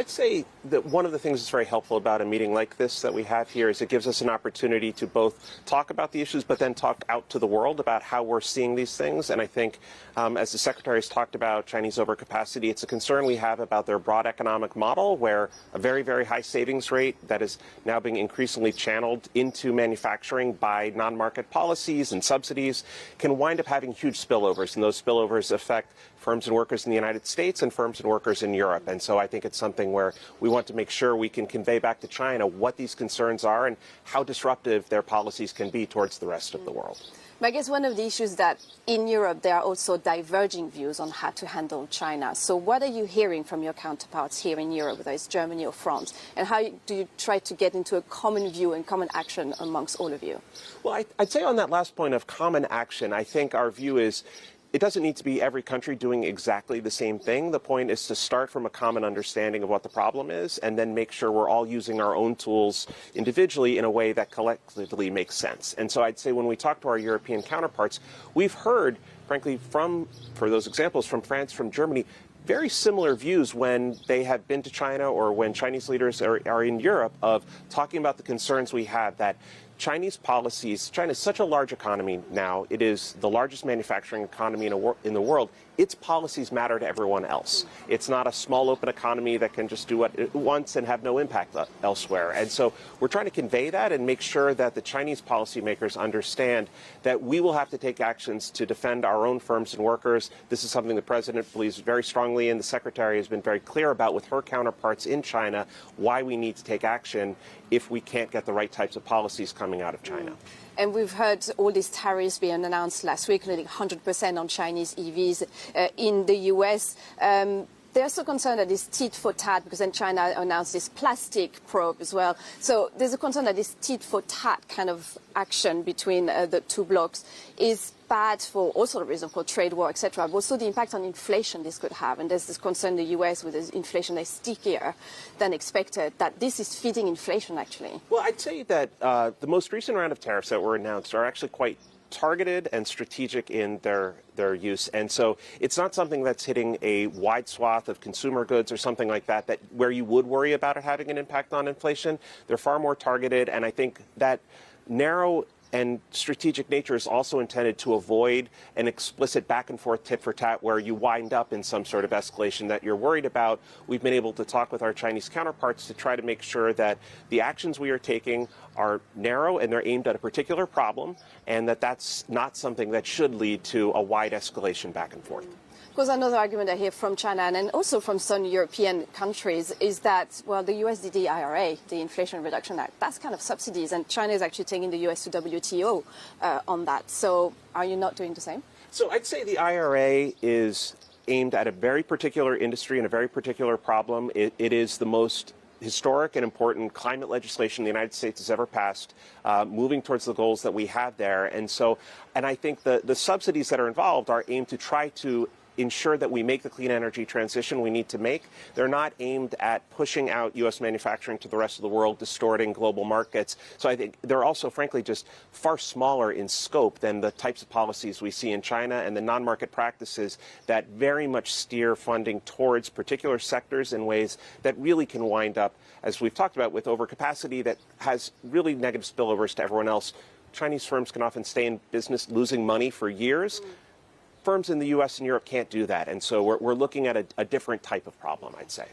I'd say that one of the things that's very helpful about a meeting like this that we have here is it gives us an opportunity to both talk about the issues, but then talk out to the world about how we're seeing these things. And I think, as the Secretary has talked about Chinese overcapacity, it's a concern we have about their broad economic model, where a very, very high savings rate that is now being increasingly channeled into manufacturing by non-market policies and subsidies can wind up having huge spillovers, and those spillovers affect firms and workers in the United States and firms and workers in Europe. And so I think it's something where we want to make sure we can convey back to China what these concerns are and how disruptive their policies can be towards the rest of the world. But I guess one of the issues that in Europe there are also diverging views on how to handle China. So what are you hearing from your counterparts here in Europe, whether it's Germany or France? And how do you try to get into a common view and common action amongst all of you? Well, I'd say on that last point of common action, I think our view is it doesn't need to be every country doing exactly the same thing. The point is to start from a common understanding of what the problem is and then make sure we're all using our own tools individually in a way that collectively makes sense. And so I'd say when we talk to our European counterparts, we've heard, frankly, for those examples, from France, from Germany, very similar views when they have been to China or when Chinese leaders are in Europe of talking about the concerns we have that Chinese policies, China is such a large economy now, it is the largest manufacturing economy in the world, its policies matter to everyone else. It's not a small open economy that can just do what it wants and have no impact elsewhere. And so we're trying to convey that and make sure that the Chinese policymakers understand that we will have to take actions to defend our own firms and workers. This is something the President believes very strongly in. The Secretary has been very clear about with her counterparts in China why we need to take action if we can't get the right types of policies coming out of China. And we've heard all these tariffs being announced last week, including 100% on Chinese EVs in the U.S. They're also concerned that this tit for tat, because then China announced this plastic probe as well. So there's a concern that this tit for tat kind of action between the two blocs is bad for all sorts of reasons, for trade war, etc. But also the impact on inflation this could have. And there's this concern in the US with this inflation that's stickier than expected, that this is feeding inflation, actually. Well, I'd say that the most recent round of tariffs that were announced are actually quite targeted and strategic in their use. And so it's not something that's hitting a wide swath of consumer goods or something like that, where you would worry about it having an impact on inflation. They're far more targeted, and I think that narrow and strategic nature is also intended to avoid an explicit back and forth tit for tat where you wind up in some sort of escalation that you're worried about. We've been able to talk with our Chinese counterparts to try to make sure that the actions we are taking are narrow and they're aimed at a particular problem, and that that's not something that should lead to a wide escalation back and forth. Of course, another argument I hear from China and also from some European countries is that, well, the US did the IRA, the Inflation Reduction Act. That's kind of subsidies, and China is actually taking the US to WTO on that. So are you not doing the same? So I'd say the IRA is aimed at a very particular industry and a very particular problem. It is the most historic and important climate legislation the United States has ever passed, moving towards the goals that we have there. And I think the subsidies that are involved are aimed to try to ensure that we make the clean energy transition we need to make. They're not aimed at pushing out U.S. manufacturing to the rest of the world, distorting global markets. So I think they're also, frankly, just far smaller in scope than the types of policies we see in China and the non-market practices that very much steer funding towards particular sectors in ways that really can wind up, as we've talked about, with overcapacity that has really negative spillovers to everyone else. Chinese firms can often stay in business losing money for years. Firms in the U.S. and Europe can't do that, and so we're looking at a different type of problem, I'd say.